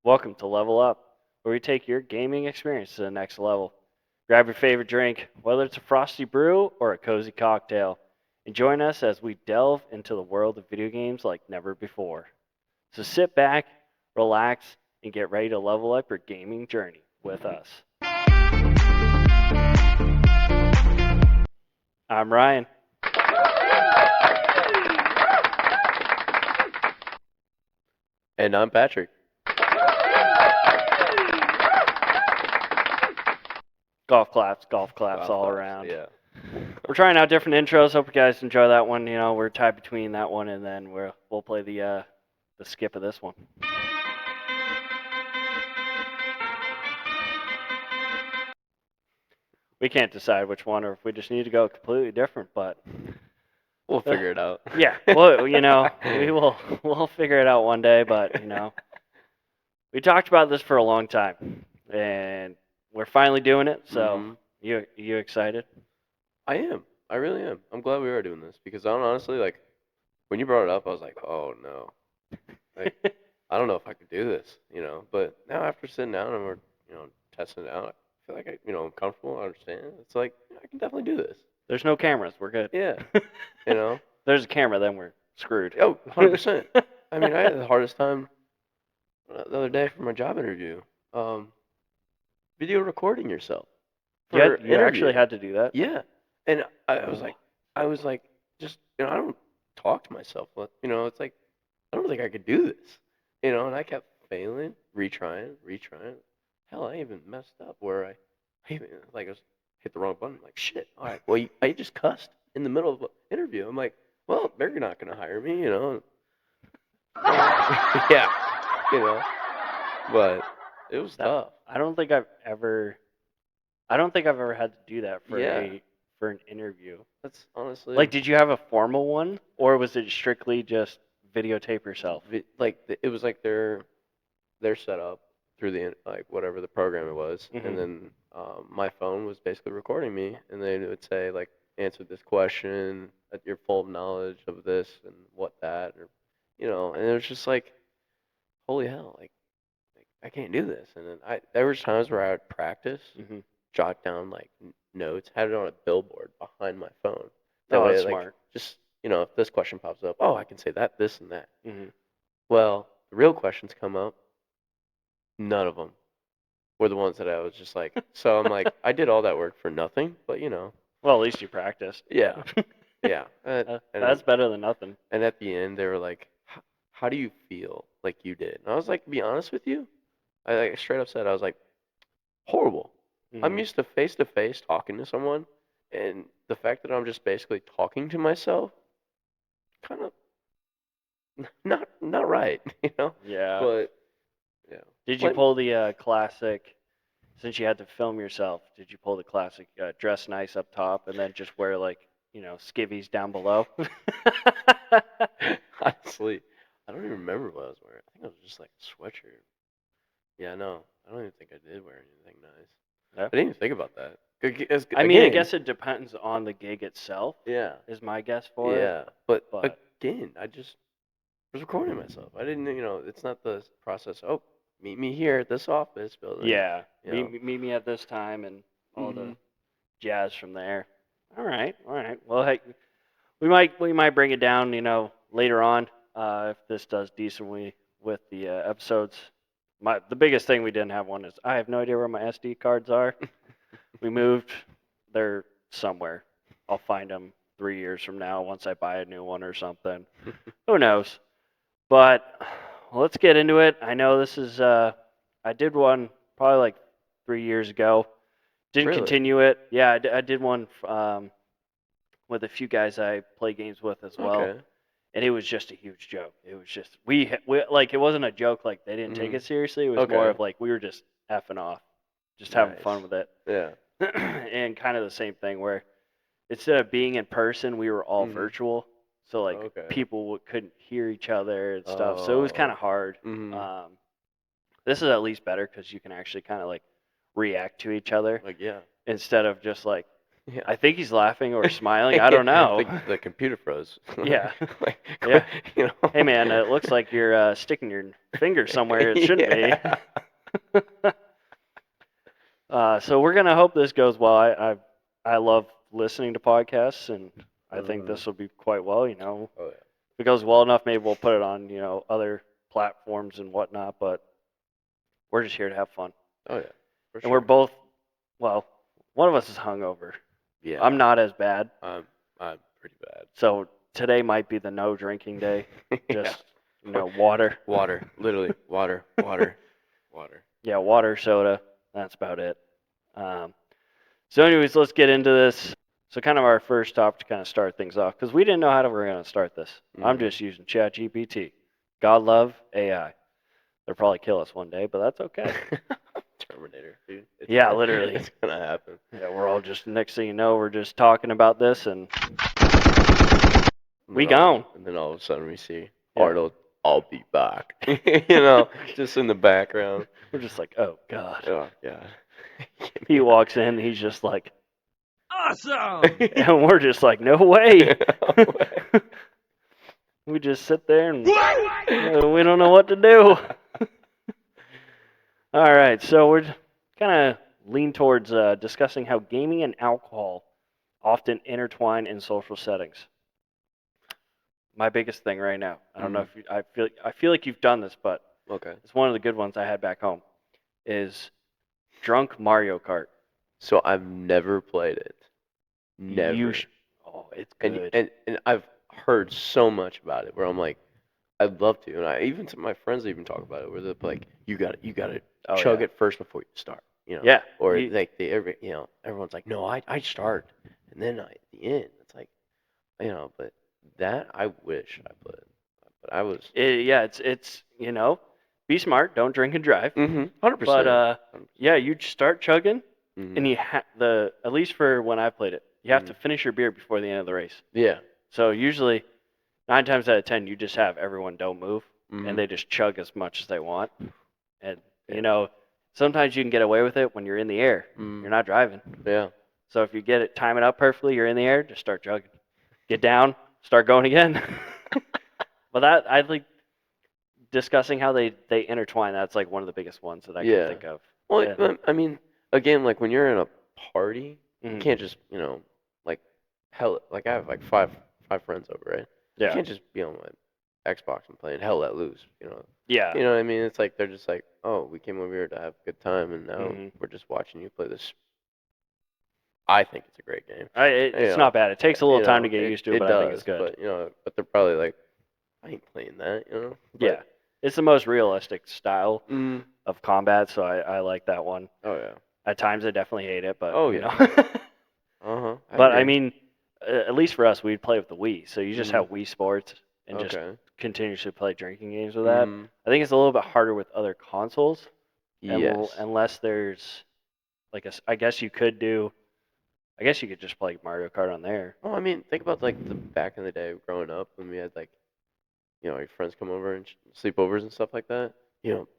Welcome to Level Up, where we take your gaming experience to the next level. Grab your favorite drink, whether it's a frosty brew or a cozy cocktail, and join us as we delve into the world of video games like never before. So sit back, relax, and get ready to level up your gaming journey with us. I'm Ryan. And I'm Patrick. Golf claps Golf all claps, around. Yeah. We're trying out different intros. Hope you guys enjoy that one. We're tied between that one and then we'll play the skip of this one. We can't decide which one, or if we just need to go completely different. But We'll figure it out. yeah, well, we'll figure it out one day. But we talked about this for a long time, and we're finally doing it. So you excited? I am. I really am. I'm glad we are doing this because I don't honestly when you brought it up, I was like, oh no, like I don't know if I could do this, But now after sitting down and we're testing it out, I feel like I'm comfortable. I understand. It's like I can definitely do this. There's no cameras. We're good. Yeah. There's a camera, then we're screwed. Oh, 100%. I mean, I had the hardest time the other day for my job interview. Video recording yourself. You actually had to do that? Yeah. And I was like, just, I don't talk to myself. It's like, I don't think I could do this, and I kept failing, retrying. Hell, I even messed up where I even, I was hit the wrong button. I'm like, shit, all right, well, I just cussed in the middle of an interview. I'm like, well, they're not going to hire me, yeah, but it was tough. I don't think I've ever had to do that for an interview. That's honestly like, did you have a formal one, or was it strictly just videotape yourself? It was like their setup through the whatever the program it was, and then my phone was basically recording me, and they would say like answer this question at your full knowledge of this and what that, or and it was just like, holy hell, like I can't do this. And then there was times where I would practice, jot down like notes, had it on a billboard behind my phone. That way, that's smart. Just if this question pops up, oh, I can say that, this, and that. Well, the real questions come up. None of them were the ones that I was just like. So I'm like, I did all that work for nothing, but Well, at least you practiced. Yeah, yeah. That's better than nothing. And at the end, they were like, "How do you feel like you did?" And I was like, to be honest with you, I straight up said, I was like, horrible. I'm used to face talking to someone, and the fact that I'm just basically talking to myself, kind of not right, Yeah. But yeah. Did you pull the classic? Since you had to film yourself, did you pull the classic dress nice up top and then just wear like skivvies down below? Honestly, I don't even remember what I was wearing. I think it was just like a sweatshirt. Yeah, no, I don't even think I did wear anything nice. Yeah. I didn't even think about that. I mean, I guess it depends on the gig itself. Yeah, is my guess for it. Yeah, but again, I just was recording myself. I didn't, it's not the process. Oh, meet me here at this office building. Yeah, meet me at this time and all the jazz from there. All right. Well, hey, we might bring it down, later on if this does decently with the episodes. The biggest thing we didn't have one is I have no idea where my SD cards are. We moved; they're somewhere. I'll find them 3 years from now once I buy a new one or something. Who knows? But let's get into it. I know this is I did one probably like 3 years ago. Didn't continue it. Yeah, I did one with a few guys I play games with as well. Okay. And it was just a huge joke. It was just we like, it wasn't a joke, like they didn't take it seriously. It was more of like we were just effing off, just having fun with it. Yeah. And kind of the same thing where instead of being in person, we were all virtual. So like people couldn't hear each other and stuff. So it was kind of hard. This is at least better because you can actually kind of like react to each other. Like, yeah. Instead of just like Yeah. I think he's laughing or smiling. I don't know. The computer froze. Yeah. Like, Yeah. you know. Hey, man, it looks like you're sticking your finger somewhere it shouldn't Yeah. be. So we're gonna hope this goes well. I love listening to podcasts, and I think this will be quite well. You know, Oh if it goes well enough, maybe we'll put it on other platforms and whatnot. But we're just here to have fun, yeah. Oh yeah. For and sure. we're both well. One of us is hungover. Yeah. I'm not as bad, I'm pretty bad. so today might be the no drinking day. Yeah. Just water. Water. Literally. Water. Water. Water. Yeah, water, soda. That's about it. So, anyways, let's get into this. So, kind of our first topic to kind of start things off, because we didn't know how we were going to start this. I'm just using ChatGPT. God love AI. They'll probably kill us one day, but that's okay. Terminator, dude. Yeah, literally. It's gonna happen. Yeah, we're all just, next thing you know, we're just talking about this, and we gone. And then all of a sudden we see Yeah. Arnold, I'll be back. You know, just in the background. We're just like, oh, God. Oh, yeah. He walks in, he's just like, Awesome! and we're just like, no way. No way. We just sit there and we don't know what to do. All right, so we're kind of lean towards discussing how gaming and alcohol often intertwine in social settings. My biggest thing right now. I don't know if I feel like you've done this, but Okay. it's one of the good ones I had back home. Is drunk Mario Kart. So I've never played it. Never. Oh, it's good. And I've heard so much about it where I'm like, I'd love to. And I even my friends even talk about it where they're like, you gotta Oh, chug yeah. it first before you start. You know? Yeah. Or like everyone's like, no, I start and then at the end. It's like, but that I wish I played. But I was Yeah, it's be smart, don't drink and drive. 100%. But yeah, you start chugging, Mhm. and you at least for when I played it, you have to finish your beer before the end of the race. Yeah. So usually, 9 times out of 10, you just have everyone don't move, Mhm. and they just chug as much as they want. And Yeah. sometimes you can get away with it when you're in the air. Mhm. You're not driving. Yeah. So if you get it, time it up perfectly, you're in the air, just start chugging. Get down, start going again. But I think discussing how they intertwine, that's like one of the biggest ones that I Yeah. can think of. Well, Yeah. I mean, again, like when you're in a party, you Mhm. can't just, like like I have like five friends over, right? You Yeah. can't just be on my Xbox and playing Hell Let Loose, Yeah. You know what I mean? It's like they're just like, oh, we came over here to have a good time, and now Mhm. we're just watching you play this. I think it's a great game. It's not bad. It takes a little time to get used to, but I think it's good. But they're probably like, I ain't playing that, Yeah. It's the most realistic style Mm. of combat, so I like that one. Oh yeah. At times I definitely hate it, but Oh, you yeah. know. But I agree. mean, at least for us, we'd play with the Wii. So you just Mhm. have Wii Sports and just Okay. continuously play drinking games with that. Mhm. I think it's a little bit harder with other consoles, Yes. unless there's like I guess you could just play Mario Kart on there. Oh, I mean, think about like the back in the day growing up when we had like, your friends come over and sleepovers and stuff like that.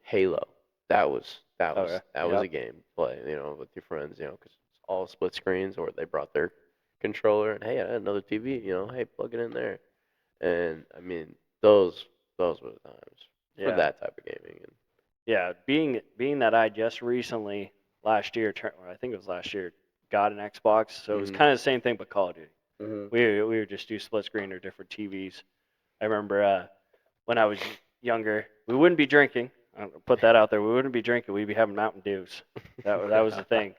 Halo. That was Oh, yeah. that was a Yep. game to play. With your friends. Because it's all split screens, or they brought their controller and hey, I had another TV. Hey, plug it in there. And I mean, those were the times for Yeah. that type of gaming. And Yeah, being that I just recently last year, or I think it was last year, got an Xbox, so it was Mhm. kind of the same thing but Call of Duty. Mhm. We would just do split screen or different TVs. I remember when I was younger, we wouldn't be drinking. I'll put that out there. We wouldn't be drinking. We'd be having Mountain Dews. That was the thing.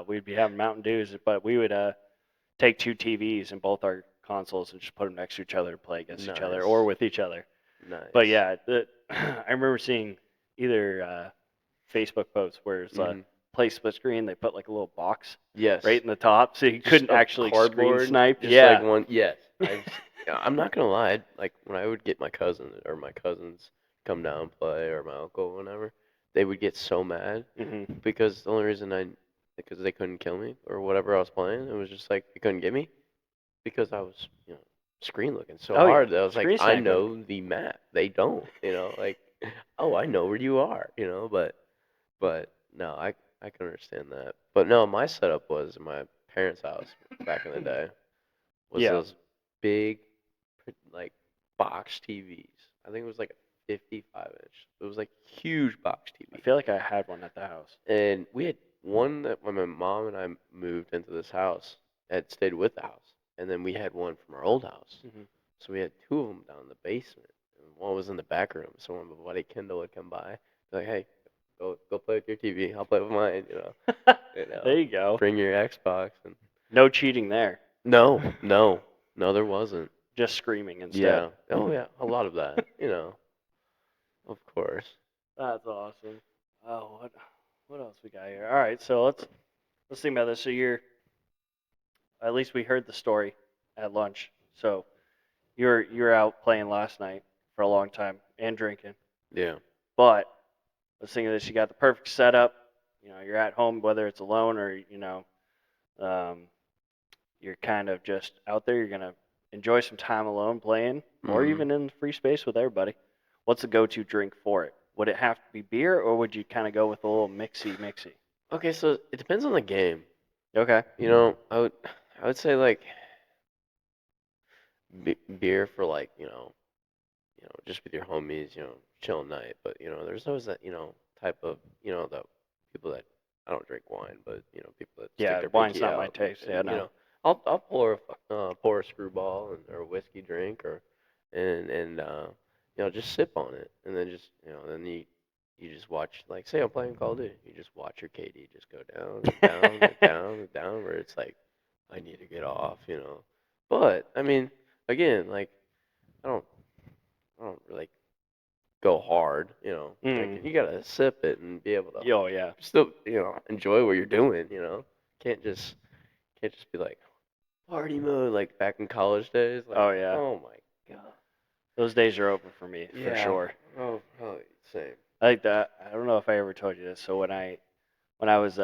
We'd be having Mountain Dews, but we would take 2 TVs in both our consoles and just put them next to each other to play against each other or Nice. with each other. Nice. But yeah, I remember seeing either Facebook posts where it's Mhm. play split screen. They put like a little box Yes. right in the top, so you Just couldn't a actually screen cardboard, snipe. just Yeah, like one. Yes. I'm not gonna lie. Like when I would get my cousin or my cousins come down and play, or my uncle, or whatever, they would get so mad hmm because the only reason because they couldn't kill me or whatever I was playing, it was just like they couldn't get me because I was, screen looking so Oh, yeah. hard that I was like, Screen I sniping. know the map. They don't, like, oh, I know where you are, but no, I can understand that. But no, my setup was my parents' house back in the day was Yeah. those big, like, box TVs. I think it was like a 55-inch. It was like huge box I TV. feel like I had one at the house. And we had one that when my mom and I moved into this house, had stayed with the house. And then we had one from our old house. Mhm. So we had two of them down in the basement. And one was in the back room. So when my buddy Kendall would come by, be like, hey, go play with your TV. I'll play with mine, you know. There you go. Bring your Xbox. And No cheating there. no, there wasn't. Just screaming instead. Yeah. Oh yeah, a lot of that, you know. Of course. That's awesome. Oh, what else we got here? All right, so let's think about this. So at least we heard the story at lunch. So you're out playing last night for a long time and drinking. Yeah. But let's think of this. You got the perfect setup. You know, you're at home, whether it's alone or, you're kind of just out there. You're going to enjoy some time alone playing or Mhm. even in free space with everybody. What's the go-to drink for it? Would it have to be beer or would you kind of go with a little mixy? Okay, so it depends on the game. Okay. You know, I would say like beer for like, just with your homies, chill night. But there's always that, type of, the people that I don't drink wine, but people that stick Yeah, their wine's pinky not my out. taste. And, Yeah, no. I'll pour a screwball or a whiskey drink and just sip on it, and then just then you just watch, like, say I'm playing Call of Duty, you just watch your KD just go down and down and down and down, where it's like I need to get off. But I mean, again, like I don't I don't really go hard. Mm. Like you gotta sip it and be able to Oh, yeah. still enjoy what you're doing. Can't just be like party mode like back in college days. Like, Oh, yeah. oh my god. Those days are over for me, for Yeah. sure. Oh, same. I like that. I don't know if I ever told you this. So when I was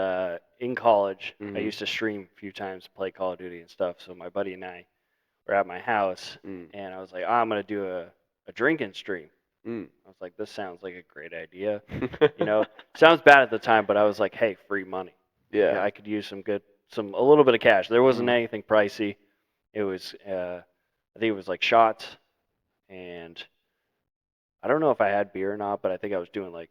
in college, I Mhm. used to stream a few times, play Call of Duty and stuff. So my buddy and I were at my house, Mm. and I was like, I'm gonna do a drinking stream. Mm. I was like, this sounds like a great idea. Sounds bad at the time, but I was like, hey, free money. Yeah. I could use a little bit of cash. There wasn't Mhm. anything pricey. It was, I think it was like shots, and I don't know if I had beer or not, but I think I was doing like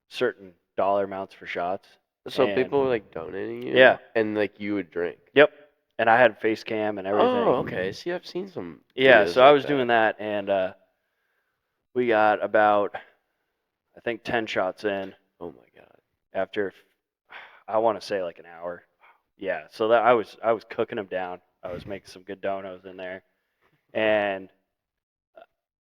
certain dollar amounts for shots. So And people were like donating you. Yeah. And like you would drink. Yep. And I had face cam and everything. Oh, okay. See, I've seen some. Yeah, videos so I like was doing that, and we got about, I think, 10 shots in Oh my god. after, I want to say like an hour. Yeah, so that I was cooking them down. I was making some good donos in there, and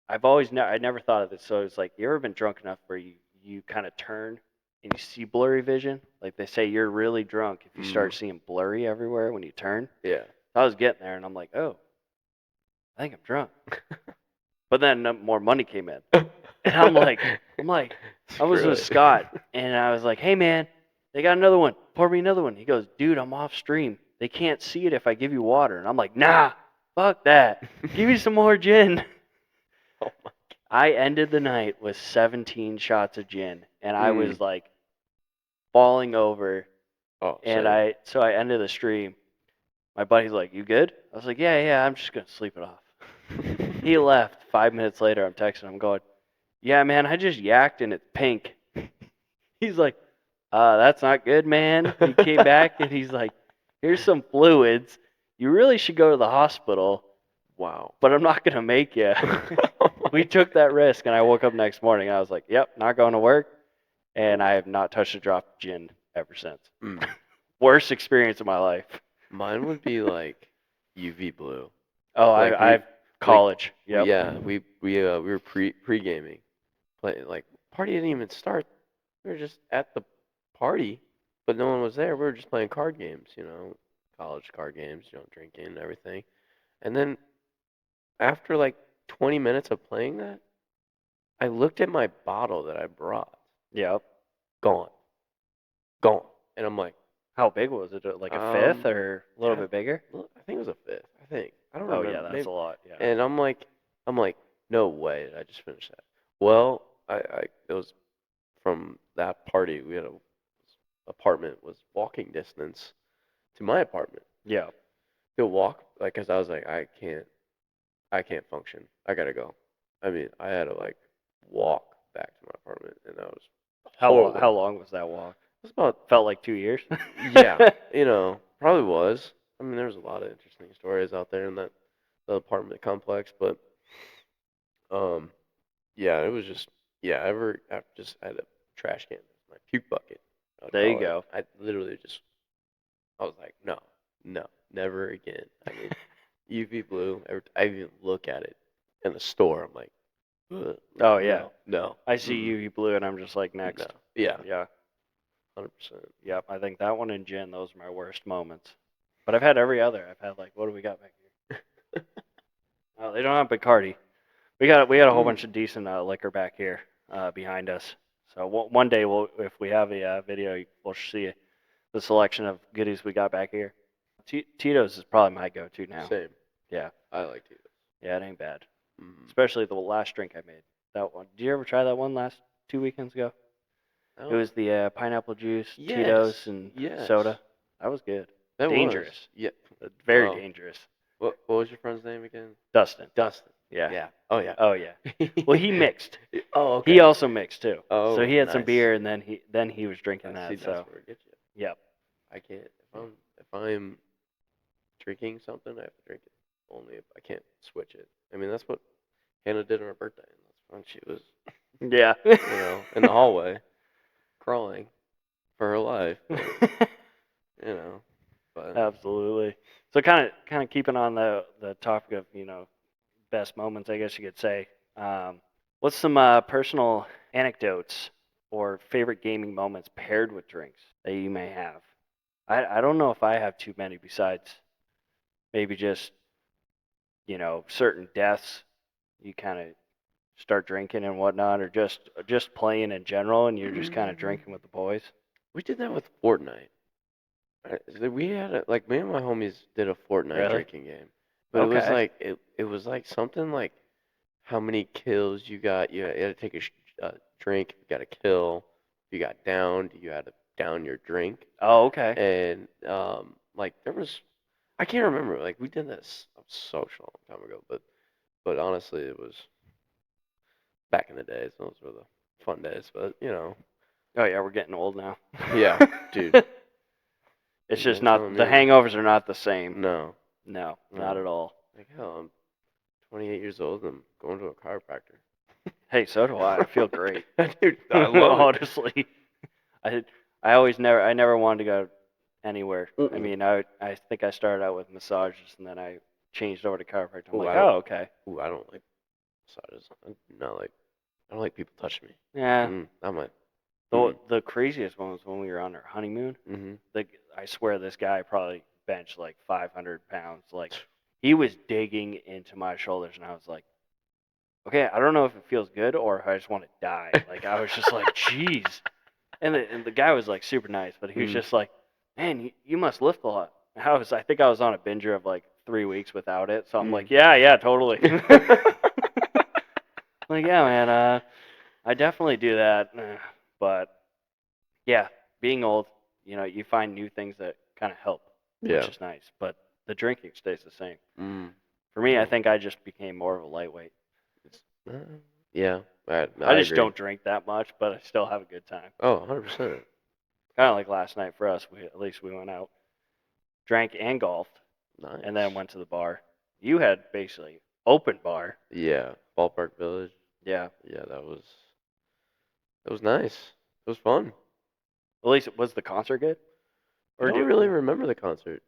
I never thought of this. So it's like, you ever been drunk enough where you kind of turn and you see blurry vision? Like they say, you're really drunk if you start seeing blurry everywhere when you turn. Yeah. I was getting there, and I'm like, oh, I think I'm drunk. But then more money came in, and I'm like, I was Screw with it. Scott, and I was like, hey man, they got another one. Pour me another one. He goes, dude, I'm off stream. They can't see it if I give you water. And I'm like, nah, fuck that. Give me some more gin. Oh my. I ended the night with 17 shots of gin, and I Mm. was like falling over. Oh, And same. so I ended the stream. My buddy's like, you good? I was like, yeah, I'm just gonna sleep it off. He left. 5 minutes later, I'm texting him going, yeah, man, I just yacked and it's pink. He's like, that's not good, man. He came back and he's like, here's some fluids. You really should go to the hospital, Wow. but I'm not gonna make you. We took that risk, and I woke up next morning. I was like, yep, not going to work, and I have not touched a drop of gin ever since. Mm. Worst experience of my life. Mine would be like UV blue. Oh, Like I've college. Yep. Yeah, we were pre-gaming. Like party didn't even start. We were just at the party, but no one was there. We were just playing card games, college card games, drinking and everything. And then after like 20 minutes of playing that, I looked at my bottle that I brought. Yep. Gone. And I'm like, How big was it? Like a fifth or a little yeah, bit bigger? I think it was a fifth. I think. I don't Oh remember. yeah, that's Maybe. a lot. Yeah. And I'm like, no way did I just finish that. Well, it was from that party. We had apartment was walking distance to my apartment. Yeah. go walk, like, cause I was like, I can't function. I gotta go. I mean, I had to like walk back to my apartment, and that was horrible. How long was that walk? It was about, Felt like 2 years. yeah, probably was. I mean, there was a lot of interesting stories out there in that the apartment complex, but yeah, it was just, yeah, I just had a trash can, my puke bucket. I would There you call it. go. I literally just, I was like, no, never again. I mean, UV blue. I even look at it in the store. I'm like, ugh, Oh yeah. no. I see Mm-mm, UV blue and I'm just like no. next. Yeah, Yeah. 100%. Yep. I think that one and gin, those are my worst moments. But I've had every other. I've had like, what do we got back here? Oh, they don't have Bacardi. We got a whole bunch of decent liquor back here behind us. So one day if we have a video, we'll see the selection of goodies we got back here. Tito's is probably my go-to now. Same. Yeah. I like Tito's. Yeah, it ain't bad. Mm-hmm. Especially the last drink I made. That one. Did you ever try that one last 2 weekends ago? It was the pineapple juice, Tito's, and soda. That was good. That Dangerous. was. Yeah. Very Wow. dangerous. What was your friend's name again? Dustin. Dustin. Yeah. Yeah. Oh yeah. Oh yeah. Well, he mixed. Oh okay. He also mixed too. Oh, so he had some nice. beer, and then he was drinking See, that. that's So where it gets you. yep. I can't if I'm drinking something, I have to drink it only if I can't switch it. I mean, that's what Hannah did on her birthday, and that's when she was, Yeah. in the hallway, crawling for her life. But Absolutely. So kind of keeping on the topic of best moments, I guess you could say. What's some personal anecdotes or favorite gaming moments paired with drinks that you may have? I don't know if I have too many besides maybe just certain deaths. You kind of start drinking and whatnot, or just playing in general, and you're just kind of drinking with the boys. we did that with Fortnite. We had like me and my homies did a Fortnite Really? drinking game, but it was Okay. like it was like something like how many kills you got. You had to take a drink. You got a kill. If you got downed, you had to down your drink. Oh, okay. And like there was, I can't remember. Like we did this so long time ago, but honestly, it was back in the days. Those were the fun days. But Oh yeah, we're getting old now. yeah, dude. It's You're just not telling the me. hangovers are not the same. No, No, No. not at all. like hell, I'm 28 years old and I'm going to a chiropractor. Hey, so do I. I feel great. Dude, I love it. Honestly, I never wanted to go anywhere. I Mm-mm. mean, I think I started out with massages and then I changed over to chiropractor. I'm Ooh, like, I don't- oh, okay. Ooh, I don't like massages. I don't like people touching me. Yeah. I'm like, The craziest one was when we were on our honeymoon. mm-hmm. I swear this guy probably benched like 500 pounds. Like he was digging into my shoulders, and I was like, okay, I don't know if it feels good or if I just want to die. Like I was just like, jeez. And the guy was like super nice, but he was just like, man, you must lift a lot. And I think I was on a binger of like 3 weeks without it, so I'm like, yeah, totally. Like, yeah, man, I definitely do that, but yeah, being old, you find new things that kind of help, Yeah. which is nice. But the drinking stays the same. Mm. For me, I Yeah. think I just became more of a lightweight. Yeah. I I just agree. don't drink that much, but I still have a good time. Oh, 100%. Kind of like last night for us. At least we went out, drank and golfed, Nice. and then went to the bar. You had basically open bar. Yeah. Ballpark Village. Yeah. Yeah, that was nice. It was fun. At least was the concert good? I don't really remember the concert.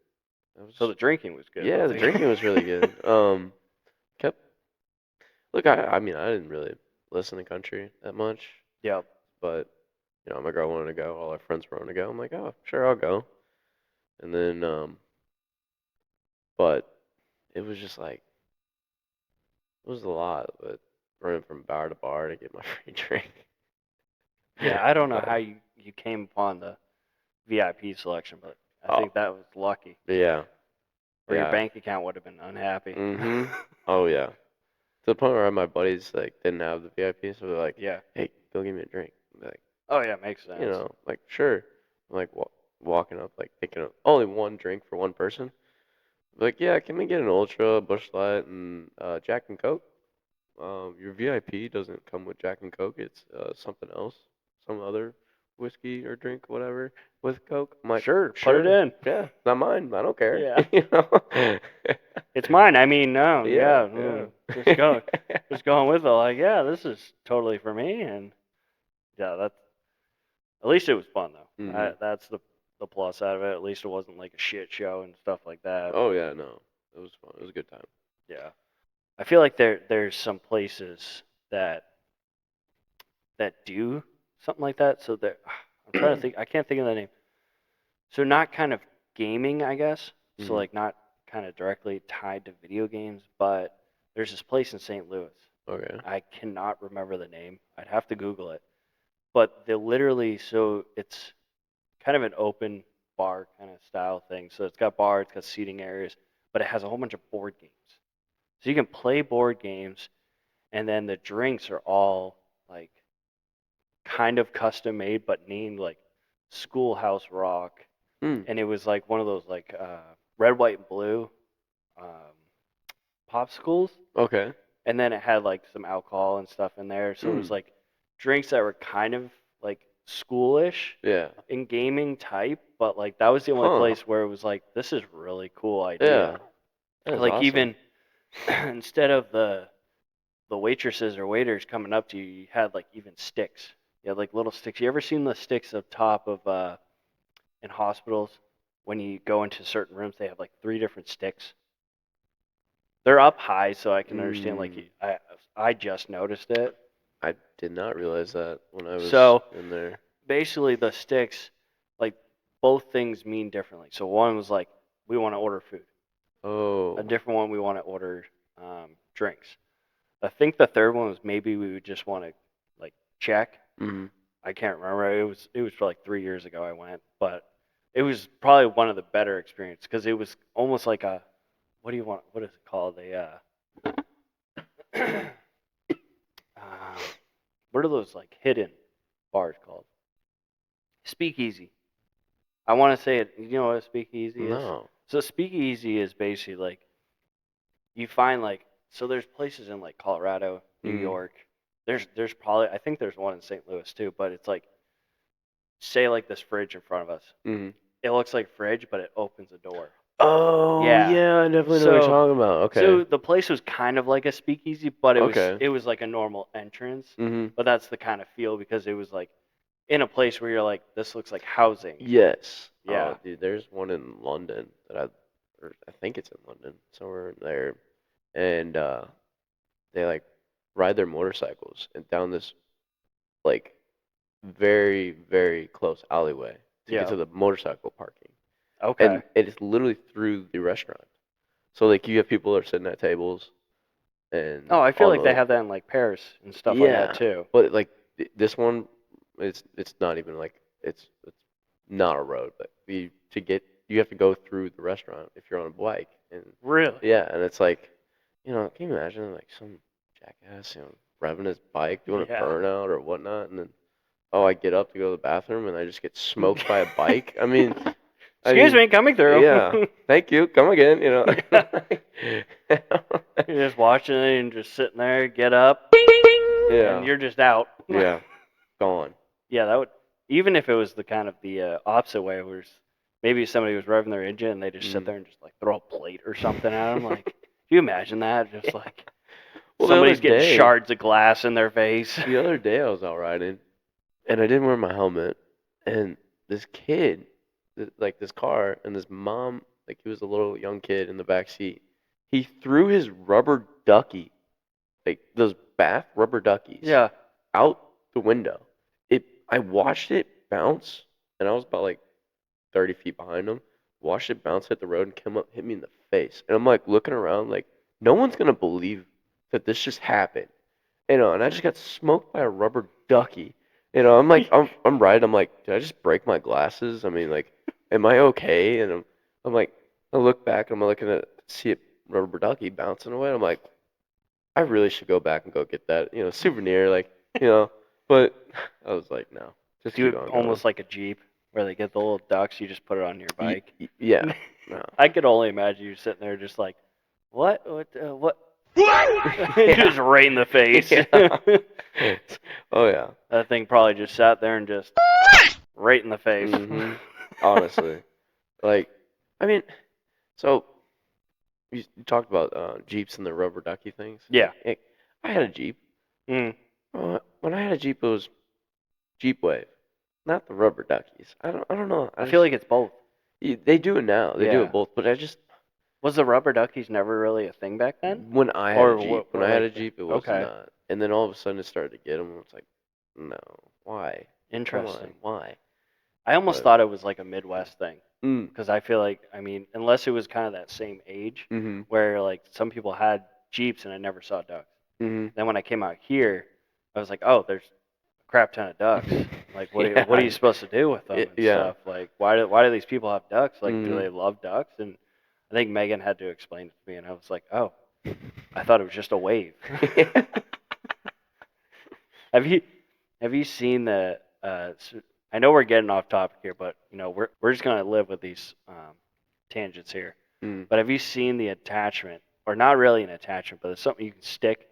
So the drinking was good. Yeah, the drinking was really good. Look, I mean, I didn't really listen to country that much, Yeah. but my girl wanted to go, all our friends wanted to go. I'm like, oh, sure, I'll go. And then, but it was just like, it was a lot, but running from bar to bar to get my free drink. Yeah, I don't know But, how you came upon the VIP selection, but I Oh. think that was lucky. Yeah. Or your Yeah. bank account would have been unhappy. Mhm. Oh yeah. To the point where my buddies like didn't have the VIP, so they're like, Yeah. "Hey, go give me a drink." I'm like, Oh yeah, makes sense. like sure. I'm like walking up, like thinking of only one drink for one person. Like, yeah, can we get an Ultra, Busch Light, and Jack and Coke? Your VIP doesn't come with Jack and Coke. It's something else, some other whiskey or drink, whatever, with Coke. I'm like, Sure, put it sure, in. yeah, not mine. I don't care. Yeah. You know? It's mine. I mean, no, Yeah, yeah. yeah. Just going with it. Like, yeah, this is totally for me, and yeah, that's at least it was fun though. Mhm. That's the plus out of it. At least it wasn't like a shit show and stuff like that. Oh But yeah, no, it was fun. It was a good time. yeah, I feel like there's some places that do something like that. So that I'm trying to think. I can't think of the name. So not kind of gaming, I guess. So Mhm. like not kind of directly tied to video games, but there's this place in St. Louis. Okay. I cannot remember the name. I'd have to Google it. But they literally, so it's kind of an open bar kind of style thing. So it's got bar, it's got seating areas, but it has a whole bunch of board games. So you can play board games, and then the drinks are all like kind of custom made, but named like Schoolhouse Rock. Mm. And it was like one of those like red, white, and blue um, popsicles. Okay. And then it had like some alcohol and stuff in there. So it was Mm. like drinks that were kind of like schoolish Yeah. and gaming type, but like that was the only Huh. place where it was like, this is really cool Yeah. idea. That is Like awesome. even instead of the waitresses or waiters coming up to you, you had like even sticks. You had like little sticks. You ever seen the sticks up top of in hospitals when you go into certain rooms? They have like 3 different sticks. They're up high, so I can understand. Like Mm. I just noticed it. I did not realize that when I was So in there. basically, the sticks, like both things mean differently. So one was like we want to order food. Oh. A different one we want to order drinks. I think the third one was maybe we would just want to like check. Mhm. I can't remember. It was for like 3 years ago I went, but it was probably one of the better experiences because it was almost like a what do you want? What is it called? What are those like hidden bars called? Speakeasy. I want to say it. You know what a speakeasy is? No. So speakeasy is basically like you find like so there's places in like Colorado, New Mhm. York. There's probably I think there's one in St. Louis too, but it's like say like this fridge in front of us. Mhm. It looks like fridge, but it opens a door. Oh, Yeah. yeah, I definitely know what you're So talking about. so Okay. the place was kind of like a speakeasy, but Okay. it was like a normal entrance. Mhm. But that's the kind of feel because it was like in a place where you're like, this looks like housing. Yes. Yeah. Oh, dude, there's one in London or I think it's in London, somewhere in there, and they like ride their motorcycles and down this like very, very close alleyway to get Yeah. to the motorcycle parking. Okay. And it is literally through the restaurant. So like you have people that are sitting at tables and Oh, I feel on like they the have that in like Paris and stuff like that too. but like this one, it's not even like it's not a road, but you have to go through the restaurant if you're on a bike, and Really? yeah, and it's like, can you imagine like some jackass, revving his bike, doing Yeah. a burnout or whatnot, and then I get up to go to the bathroom and I just get smoked by a bike. I mean, Excuse me, coming through. yeah, thank you, come again, You're just watching it and just sitting there, get up, Yeah, and you're just out. yeah, gone. Yeah, that would even if it was the kind of the opposite way, where maybe somebody was revving their engine and they just sit Mhm. there and just like throw a plate or something at them. Like, do you imagine that? Just like Well, somebody's getting shards of glass in their face. the other day I was out riding, and I didn't wear my helmet, and this kid, like this car, and this mom, like he was a little young kid in the back seat. He threw his rubber ducky, like those bath rubber duckies, Yeah. out the window. I watched it bounce, and I was about like 30 feet behind him. Watched it bounce, hit the road, and come up, hit me in the face. And I'm like looking around, like no one's gonna believe that this just happened, and I just got smoked by a rubber ducky. I'm like, I'm riding. I'm like, did I just break my glasses? I mean, like, am I okay? And I'm like, I look back, and I'm looking at see a rubber ducky bouncing away. I'm like, I really should go back and go get that, souvenir, like, But I was like, no, just Do keep it on going. almost like a Jeep where they get the little ducks, you just put it on your bike. Yeah, No. I could only imagine you sitting there just like, what? Just right in the face. Yeah. Oh yeah. That thing probably just sat there and just right in the face. Mhm. Honestly, like, I mean, so you talked about Jeeps and the rubber ducky things. Yeah. Like, I had a Jeep. Mm. When I had a Jeep, it was Jeep Wave, not the rubber duckies. I don't know. I feel like it's both. they do it now. They do Yeah. it both, but I just Was the rubber duckies never really a thing back then? when I had Or a Jeep, what- when what I had like a the- Jeep, it was okay. not. And then all of a sudden, it started to get them. It's like, no, why? Come on, Interesting. why? I almost But- thought it was like a Midwest thing Mm. because I feel like, I mean, unless it was kind of that same age Mhm. where like some people had Jeeps and I never saw ducks. Mhm. Then when I came out here, I was like, oh, there's a crap ton of ducks. Like, what Yeah. are you supposed to do with them and Yeah. stuff? Like, why do these people have ducks? Like, do Mhm. they love ducks? And I think Megan had to explain it to me, and I was like, oh, I thought it was just a wave. Have you seen the? I know we're getting off topic here, but you know we're just gonna live with these tangents here. Mm. But have you seen the attachment, or not really an attachment, but it's something you can stick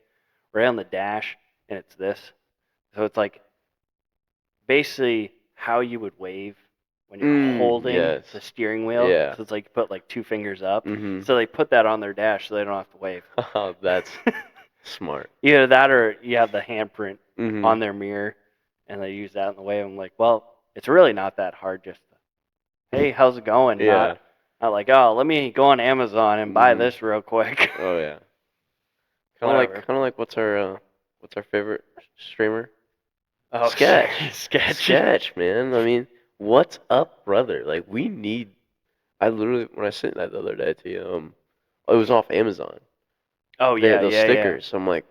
right on the dash, and it's this. So it's like basically how you would wave when you're holding yes. the steering wheel. Yeah. So it's like you put like two fingers up. Mhm. So they put that on their dash so they don't have to wave. Oh, that's smart. Either that or you have the handprint Mhm. on their mirror and they use that in the wave. I'm like, well, it's really not that hard. Just, hey, how's it going? Yeah. Not like, oh, let me go on Amazon and buy Mhm. this real quick. Oh yeah. Whatever. Kind of like what's our favorite streamer? Oh, Sketch. Sketch. Man. I mean, what's up, brother? Like we need. I literally when I sent that the other day to you, it was off Amazon. Oh They yeah, had those yeah, stickers. So I'm like,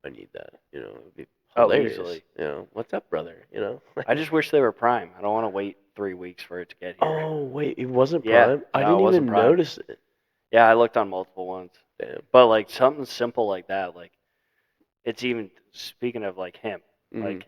I need that. You know, it'd be Oh, hilarious. easily. You know, what's up, brother? You know. yeah. I just wish they were Prime. I don't want to wait 3 weeks for it to get here. Oh wait, it wasn't Yeah, Prime. I no, it didn't wasn't even Prime. notice it. Yeah, I looked on multiple ones. Damn. But like something simple like that, like it's even speaking of like him, Mhm. like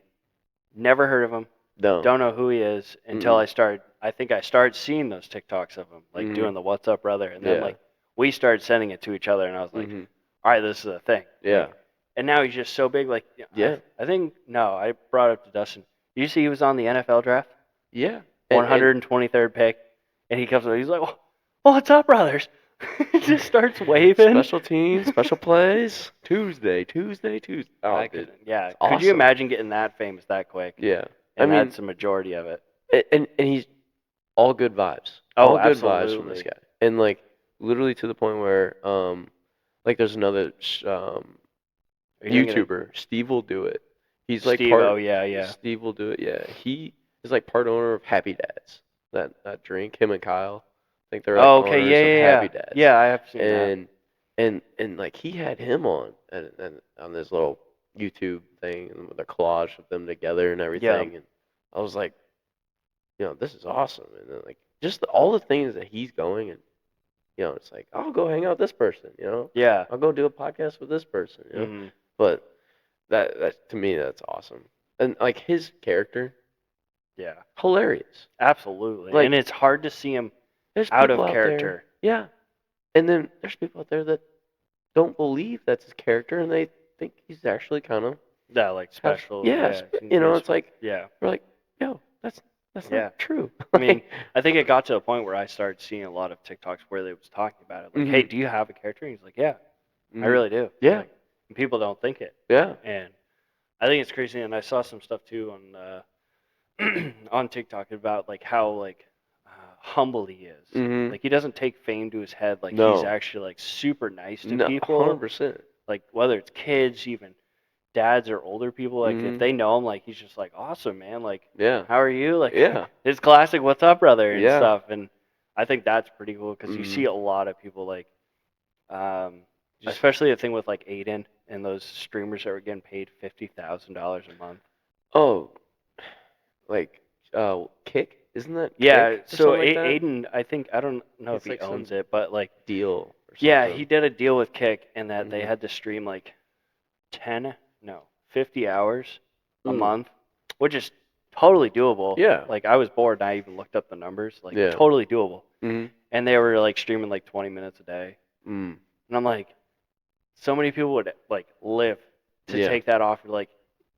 never heard of him, No. don't know who he is until Mm-mm. I think I started seeing those TikToks of him, like Mhm. doing the "What's up, brother," and then Yeah. like we started sending it to each other, and I was like, Mhm. all right, this is a thing. Yeah. Like, and now he's just so big. Like, Yeah. I think no, I brought it up to Dustin. You see, he was on the NFL draft, Yeah. 123rd pick, and he comes up, he's like, "Oh, what's up, brothers?" He just starts waving. Special teams, special plays. Tuesday. Oh, I dude. couldn't- yeah. it's Could you awesome. imagine getting that famous that quick? Yeah. And I mean, that's the majority of it. and he's all good vibes. Oh, All good vibes from this absolutely. guy. And like literally to the point where like there's another Are you thinking of YouTuber, Steve will do it. He's like Steve? part Oh yeah. Steve will do it. Yeah. He is like part owner of Happy Dads. That drink, him and Kyle. I think they're like Oh, okay. owners Yeah, of yeah, Happy yeah. Dads. Yeah, I have seen that. And like he had him on and on this little YouTube thing and with a collage of them together and everything. And I was like, you know, this is awesome. And then like just all the things that he's going and you know, it's like I'll go hang out with this person. You know, Yeah. I'll go do a podcast with this person. You know, Mhm. but that to me that's awesome. And like his character, Yeah. hilarious. Absolutely. Like- and it's hard to see him There's out of people there- character. Yeah. And then there's people out there that don't believe that's his character and they think he's actually kind of Yeah, like special. yeah, you know, it's like yeah. we're like, yo, that's Yeah. not true. I mean, I think it got to a point where I started seeing a lot of TikToks where they was talking about it. Like, Mhm. hey, do you have a character? And he's like, yeah, I Mhm. really do. Yeah. Like, and people don't think it. Yeah. And I think it's crazy. And I saw some stuff too on on TikTok about like how like humble he is. Mhm. Like he doesn't take fame to his head. Like No. he's actually like super nice to No, people. 100%. Like whether it's kids, even dads or older people. Like Mhm. if they know him, like he's just like awesome, man. Like Yeah. how are you? Like Yeah. his classic "What's up, brother?" and Yeah. stuff. And I think that's pretty cool because you Mhm. see a lot of people like, Just- especially the thing with like Aiden and those streamers that were getting paid $50,000 a month. Oh, like Kick, isn't that? Yeah, Kick or so something like that? Aiden, I think I don't know It's if he like some owns it, but like deal. Or yeah, something. he did a deal with Kick and that they Mhm. had to stream like 50 hours a Mm. month, which is totally doable. Yeah. Like I was bored and I even looked up the numbers, like Yeah. totally doable. Mhm. And they were like streaming like 20 minutes a day. Mm. And I'm like, so many people would like live to Yeah. take that off. You're like,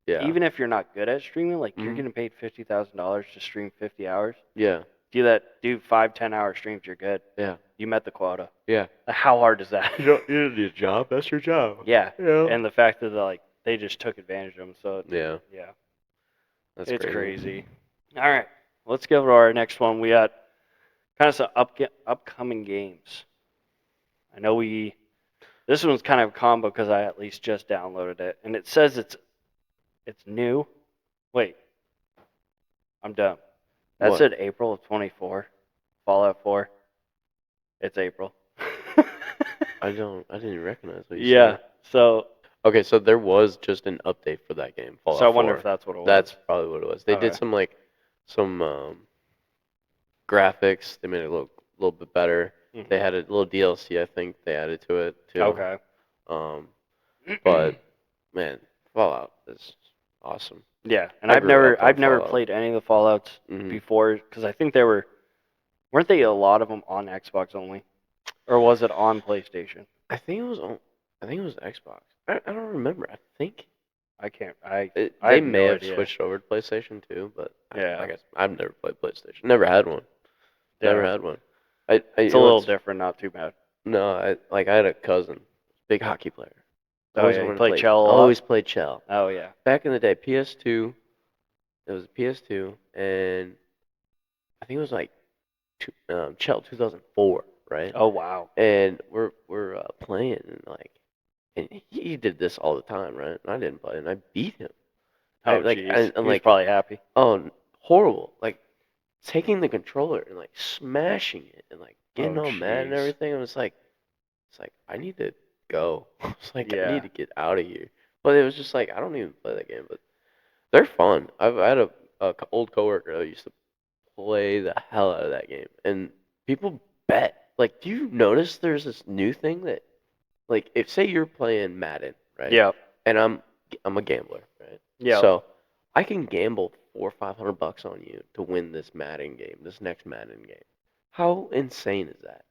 Yeah. even if you're not good at streaming, like you're Mhm. getting paid $50,000 to stream 50 hours. Yeah. Do 5-10 hour streams, you're good. Yeah. You met the quota. Yeah. How hard is that? You don't need a job. That's your job. Yeah. Yeah. And the fact that they just took advantage of them. So Yeah. yeah, That's it's crazy. crazy. All right, let's go to our next one. We got kind of some upcoming games. I know this one's kind of a combo because I at least just downloaded it, and it says it's new. Wait, I'm dumb. That What? said April of 24, Fallout 4. It's April. I didn't recognize what you Yeah. said. So Okay, so there was just an update for that game, Fallout I wonder 4. if that's what it was. That's probably what it was. They did Okay. some graphics. They made it look a little bit better. Mhm. They had a little DLC, I think they added to it too. Okay. But man, Fallout is awesome. Yeah, and I I've grew up on never Fallout. played any of the Fallouts Mhm. before because I think weren't they a lot of them on Xbox only, or was it on PlayStation? I think it was Xbox. I don't remember. I think I can't. I they have may no have idea. switched over to PlayStation too, but Yeah. I guess I've never played PlayStation. Never had one. Never Yeah. had one. It's you a know little what's- different, not too bad. No, I had a cousin, big hockey player. Oh Always yeah, you wanted to play play. Chell a lot? Always played Chell. Oh yeah. Back in the day, PS2. It was a PS2, and I think it was like Chell 2004, right? Oh wow. And we're playing and he did this all the time, right? And I didn't play, and I beat him. Oh like jeez. and He's like probably happy. oh horrible, like taking the controller and like smashing it and like getting Oh, all mad and jeez. everything. And it's like I need to go. It's like I Yeah. need to get out of here. But it was just like I don't even play that game, but they're fun. I had a old coworker that used to play the hell out of that game, and people bet. Like, do you notice there's this new thing that, like, if say you're playing Madden, right? Yeah. And I'm a gambler, right? Yeah. So I can gamble $400 or $500 on you to win this Madden game, this next Madden game. How insane is that?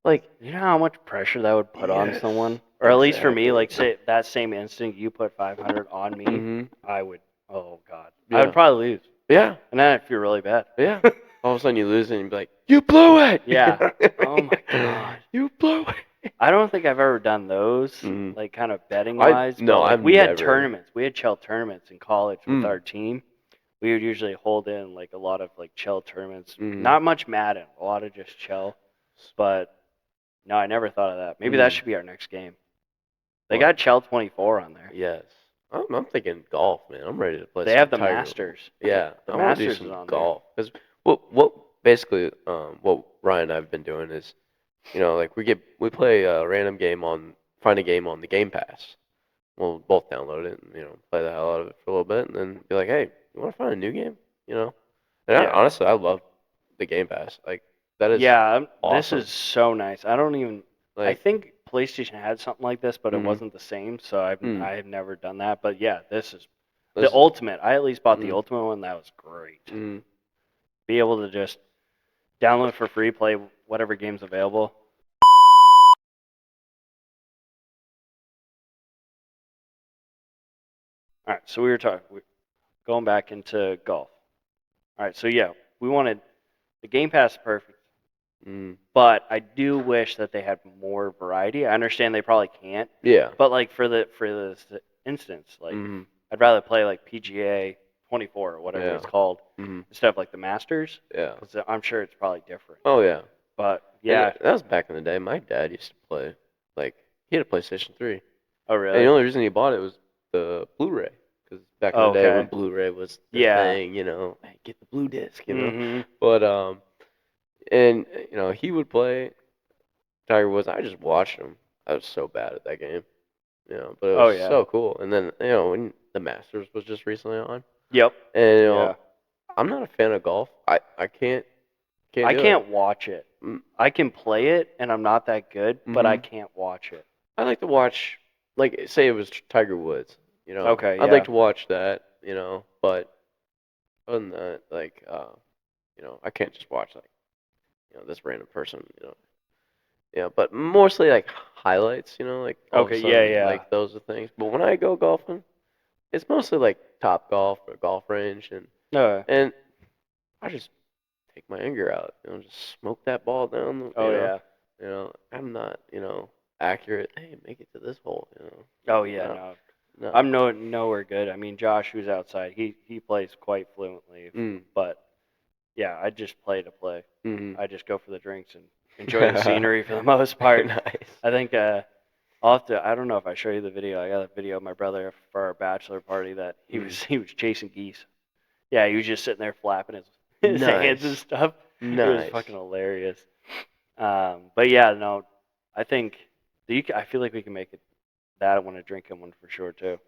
Like, You know how much pressure that would put on Yes, someone, or at least for me, exactly. like say that same instant you put 500 on me, mm-hmm. I would. Oh god. I Yeah. would probably lose, Yeah, and then I'd feel really bad. yeah. All of a sudden you lose and you'd be like, you blew it. Yeah. Oh my god. You blew it. I don't think I've ever done those, Mhm. like kind of betting I- wise. no, but, like, I've we had never. tournaments. We had Chell tournaments in college with Mm. our team. We would usually hold in like a lot of like Chell tournaments. Mhm. Not much Madden, a lot of just Chell. But no, I never thought of that. Maybe that Mm. should be our next game. They What? got Chell 24 on there. Yes. I'm thinking golf, man. I'm ready to play They some have the Tiger. Masters. Yeah, The I want to do Masters is some on there. golf. Because what basically what Ryan and I've been doing is, like we play a random game find a game on the Game Pass. We'll both download it and play the hell out of it for a little bit, and then be like, hey, you want to find a new game? And Yeah. honestly, I love the Game Pass. Like that is Yeah, this awesome. is so nice. I don't even. I like think PlayStation had something like this, but it Mhm. wasn't the same. So I Mm. have never done that. But yeah, this is this the is- ultimate. I at least bought the Mm. ultimate one. That was great. Mhm. Be able to just download for free, play whatever game's available. All right, so we were going back into golf. All right, so yeah, we wanted the Game Pass is perfect, Mm. but I do wish that they had more variety. I understand they probably can't, Yeah. but like for this instance, like Mhm. I'd rather play like PGA 24 or whatever Yeah. it's called Mhm. instead of like the Masters, Yeah. because I'm sure it's probably different. Oh yeah. But And yeah, that was back in the day. My dad used to play. Like he had a PlayStation 3. oh And really? the only reason he bought it was the Blu-ray. Because back in the day Okay. when Blu-ray was the Yeah. thing, hey, get the blue disc, Mhm. But and he would play Tiger Woods. I just watched him. I was so bad at that game, But it Oh, was yeah. so cool. And then when the Masters was just recently on, Yep. and Yeah. I'm not a fan of golf. I can't. I do it. can't watch it. Mm. I can play it, and I'm not that good, but I Mhm. can't watch it. I like to watch, like, say it was Tiger Woods, Okay, I'd yeah. like to watch that, but other than that, like, I can't just watch, like, this random person, Yeah, but mostly like highlights, like all of a Okay, sudden, yeah. like those are things. But when I go golfing, it's mostly like Top Golf or golf range, No. and I just take my anger out, just smoke that ball down. Oh yeah. I'm not, accurate. Hey, make it to this hole, Oh yeah. No, No. no. I'm nowhere good. I mean, Josh, who's outside, he plays quite fluently. Mm. But yeah, I just play to play. Mm-hmm. I just go for the drinks and enjoy the scenery for the most part. Nice. I think I'll have to. I don't know if I show you the video. I got a video of my brother for our bachelor party that he was chasing geese. Yeah, he was just sitting there flapping his hands and Nice. stuff. It was Nice. fucking hilarious. But yeah, no, I think I feel like we can make it that one a drinking one for sure too.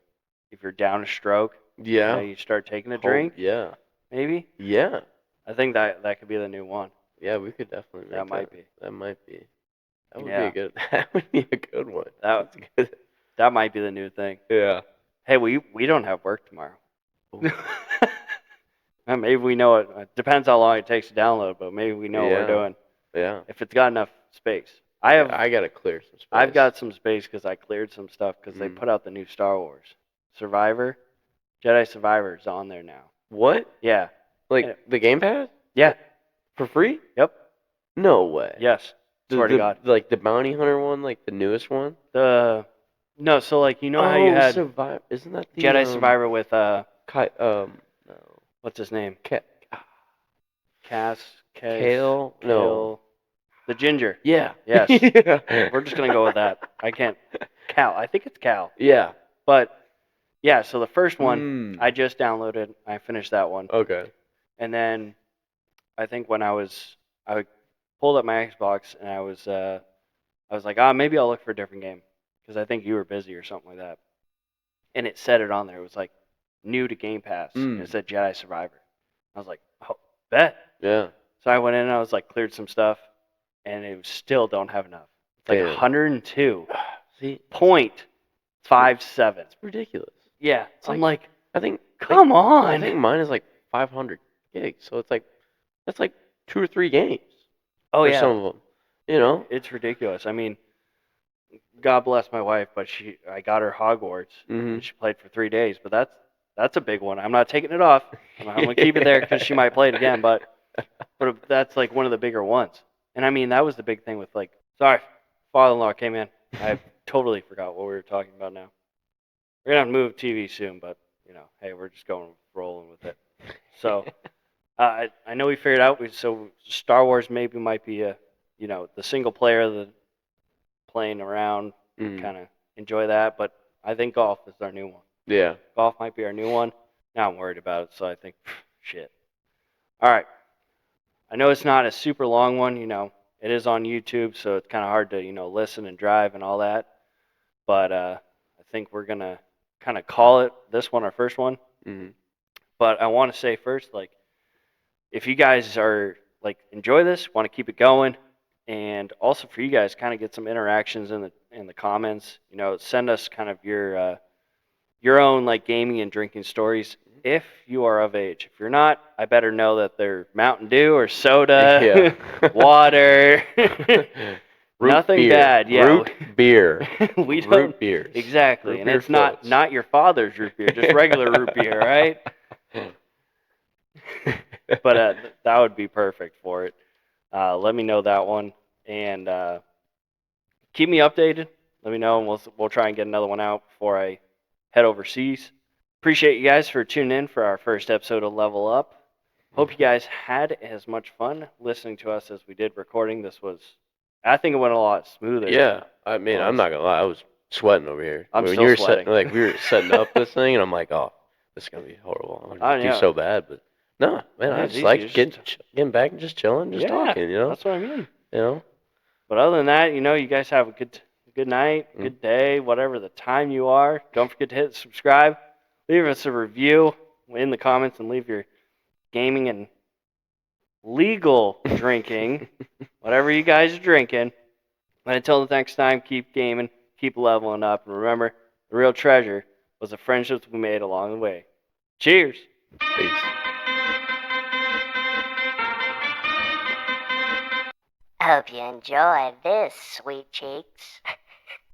If you're down a stroke, Yeah. you start taking a drink, Yeah. maybe. Yeah. I think that could be the new one. Yeah, we could definitely make That might be. That might be. That would Yeah. be a good. That would be a good one. That That's good. that might be the new thing. Yeah. Hey, we don't have work tomorrow. Ooh. Maybe we know it. It depends how long it takes to download, but maybe we know what Yeah. we're doing. Yeah. If it's got enough space. I gotta clear some space. I've got some space because I cleared some stuff because they Mm. put out the new Star Wars Survivor. Jedi Survivor is on there now. What? Yeah. Like Yeah. the Game Pass Yeah. for free? Yep. No way. Yes. Swear to God. Like the Bounty Hunter one, like the newest one. No, so like you know how you had Survivor. Isn't that the Jedi Survivor with no. what's his name? Kale? Kale. No. The ginger. Yeah. Yes. Yeah. We're just gonna go with that. I can't. Cal. I think it's Cal. Yeah. But yeah, so the first one Mm. I just downloaded. I finished that one, Okay. and then I think when I pulled up my Xbox and I was like, maybe I'll look for a different game because I think you were busy or something like that, and it said it on there. It was like new to Game Pass. And it said Jedi Survivor. I was like, oh, bet. Yeah. So I went in and I was like, cleared some stuff, and it still don't have enough. It's like Damn. 102.57. It's ridiculous. Yeah, I'm like, I think. come on. I think mine is like 500 gigs, so that's like 2 or 3 games. Oh for yeah, some of them. it's ridiculous. I mean, God bless my wife, but I got her Hogwarts, Mm-hmm. and she played for 3 days. But that's a big one. I'm not taking it off. I'm gonna keep it there because she might play it again. But that's like one of the bigger ones. And I mean, that was the big thing with like, sorry, father-in-law came in. I totally forgot what we were talking about now. We're gonna have to move TV soon, but hey, we're just rolling with it. So I know we figured out. So Star Wars maybe might be the single player, the playing around, Mm. kind of enjoy that. But I think golf is our new one. Yeah. Golf might be our new one. Now I'm worried about it, so I think, shit. All right. I know it's not a super long one. It is on YouTube, so it's kind of hard to listen and drive and all that. But I think we're gonna kind of call it this one our first one. Mm-hmm. But I want to say first, like, if you guys are like enjoy this, want to keep it going, and also for you guys, kind of get some interactions in the comments. Send us kind of your own like gaming and drinking stories if you are of age. If you're not, I better know that they're Mountain Dew or soda, water. Nothing beer. bad. Yeah. Root beer. We don't Root beers. exactly, Root and beer it's not floats. your father's root beer, just regular root beer, right? But that would be perfect for it. Let me know that one, and keep me updated. Let me know, and we'll try and get another one out before I head overseas. Appreciate you guys for tuning in for our first episode of Level Up. Hope you guys had as much fun listening to us as we did recording. I think it went a lot smoother. Yeah. I mean, I'm not gonna lie. I was sweating over here. I'm when still you were sweating. we were setting up this thing, and I'm like, oh, this is gonna be horrible. I'm gonna do so bad, but no, man, I it's just easy. like It's getting back and just chilling, just talking. That's what I mean. You know. But other than that, you guys have a good night, good day, whatever the time you are. Don't forget to hit subscribe. Leave us a review in the comments and leave your gaming and legal drinking, whatever you guys are drinking. But until the next time, keep gaming, keep leveling up, and remember, the real treasure was the friendships we made along the way. Cheers! Peace. hope you enjoy this, sweet cheeks.